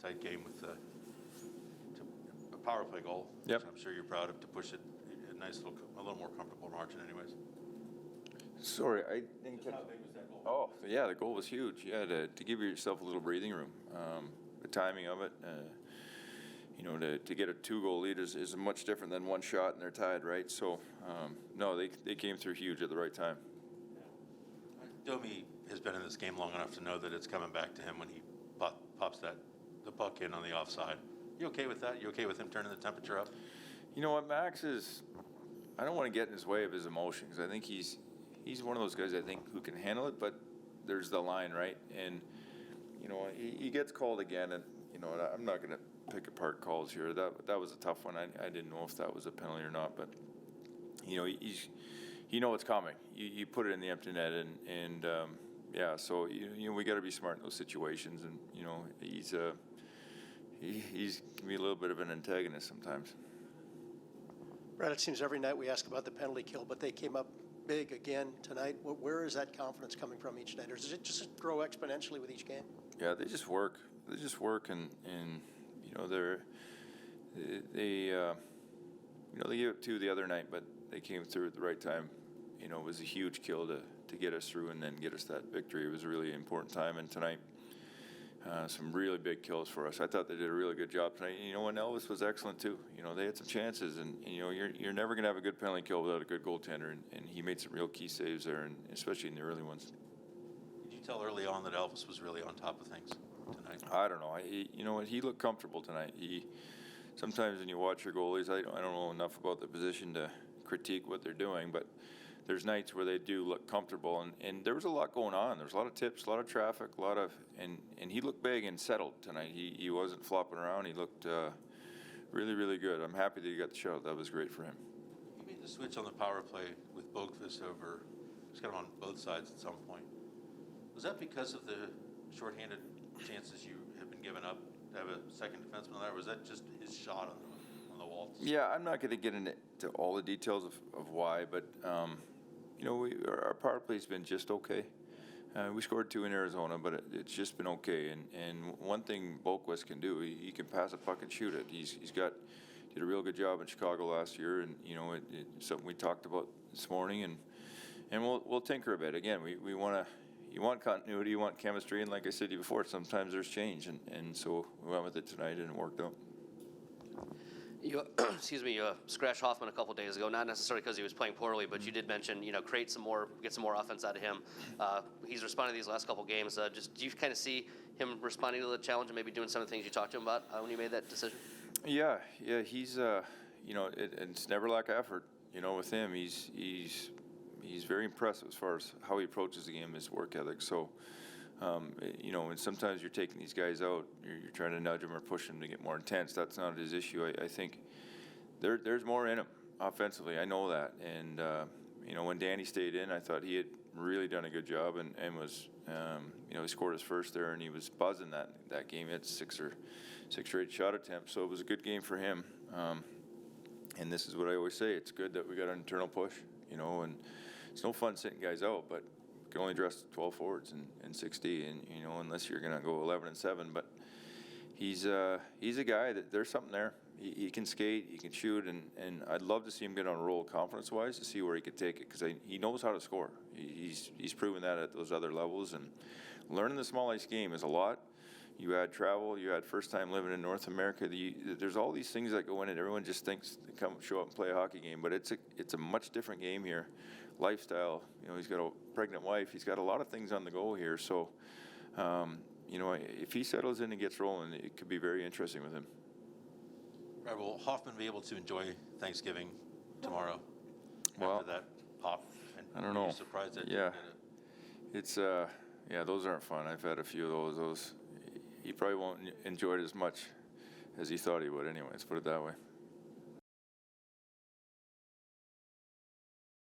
tight game with a power play goal. Yep. Which I'm sure you're proud of, to push it a little more comfortable margin anyways. Sorry, I didn't catch. How big was that goal? Oh, yeah, the goal was huge. Yeah, to give yourself a little breathing room. The timing of it, to get a 2-goal lead is much different than one shot and they're tied, right? So, no, they came through huge at the right time. Domi has been in this game long enough to know that it's coming back to him when he pops the puck in on the offside. You okay with that? You okay with him turning the temperature up? You know what, Max is, I don't want to get in his way of his emotions. I think he's one of those guys, I think, who can handle it, but there's the line, right? And, he gets called again, and, I'm not going to pick apart calls here. That was a tough one. I didn't know if that was a penalty or not, but, it's coming. You put it in the empty net, and yeah, so, we got to be smart in those situations, and, he's can be a little bit of an antagonist sometimes. Brad, it seems every night we ask about the penalty kill, but they came up big again tonight. Where is that confidence coming from each night, or does it just grow exponentially with each game? Yeah, they just work. And they gave up 2 the other night, but they came through at the right time. It was a huge kill to get us through and then get us that victory. It was a really important time, and tonight, some really big kills for us. I thought they did a really good job tonight. And Elvis was excellent too. They had some chances, and you're never going to have a good penalty kill without a good goaltender, and he made some real key saves there, and especially in the early ones. Did you tell early on that Elvis was really on top of things tonight? I don't know. He looked comfortable tonight. Sometimes when you watch your goalies, I don't know enough about the position to critique what they're doing, but there's nights where they do look comfortable, and there was a lot going on. There was a lot of tips, a lot of traffic, and he looked big and settled tonight. He wasn't flopping around. He looked really, really good. I'm happy that he got the shutout. That was great for him. You made the switch on the power play with Boqvist over. He's kind of on both sides at some point. Was that because of the shorthanded chances you have been giving up to have a second defenseman on there, or was that just his shot on the wall? Yeah, I'm not going to get into all the details of why, but our power play's been just okay. We scored 2 in Arizona, but it's just been okay. And one thing Boqvist can do, he can pass a puck and shoot it. Did a real good job in Chicago last year, and it's something we talked about this morning, and we'll tinker a bit. Again, you want continuity, you want chemistry, and like I said to you before, sometimes there's change, and so we went with it tonight, and it worked out. You scratched Hoffman a couple days ago, not necessarily because he was playing poorly, but you did mention, get some more offense out of him. He's responded these last couple games. Do you kind of see him responding to the challenge and maybe doing some of the things you talked to him about when you made that decision? Yeah, he's, it's never lack of effort, with him. He's very impressive as far as how he approaches the game, his work ethic. So, and sometimes you're taking these guys out, you're trying to nudge them or push them to get more intense. That's not his issue. I think there's more in him offensively. I know that. And, when Danny stayed in, I thought he had really done a good job and was, he scored his first there, and he was buzzing that game. He had 6 or 8 shot attempts, so it was a good game for him. And this is what I always say, it's good that we got an internal push, and it's no fun sitting guys out, but you can only dress 12 forwards and 60, and unless you're going to go 11-7. But he's a guy that there's something there. He can skate, he can shoot, and I'd love to see him get on a roll confidence-wise to see where he could take it, because he knows how to score. He's proven that at those other levels, and learning the small ice game is a lot. You add travel, you add first time living in North America. There's all these things that go in it. Everyone just thinks they come show up and play a hockey game, but it's a much different game here. Lifestyle, he's got a pregnant wife. He's got a lot of things on the go here. So, if he settles in and gets rolling, it could be very interesting with him. Right, will Hoffman be able to enjoy Thanksgiving tomorrow after that pop? And I don't know. Are you surprised that? Yeah, it's those aren't fun. I've had a few of those. He probably won't enjoy it as much as he thought he would. Anyways, put it that way.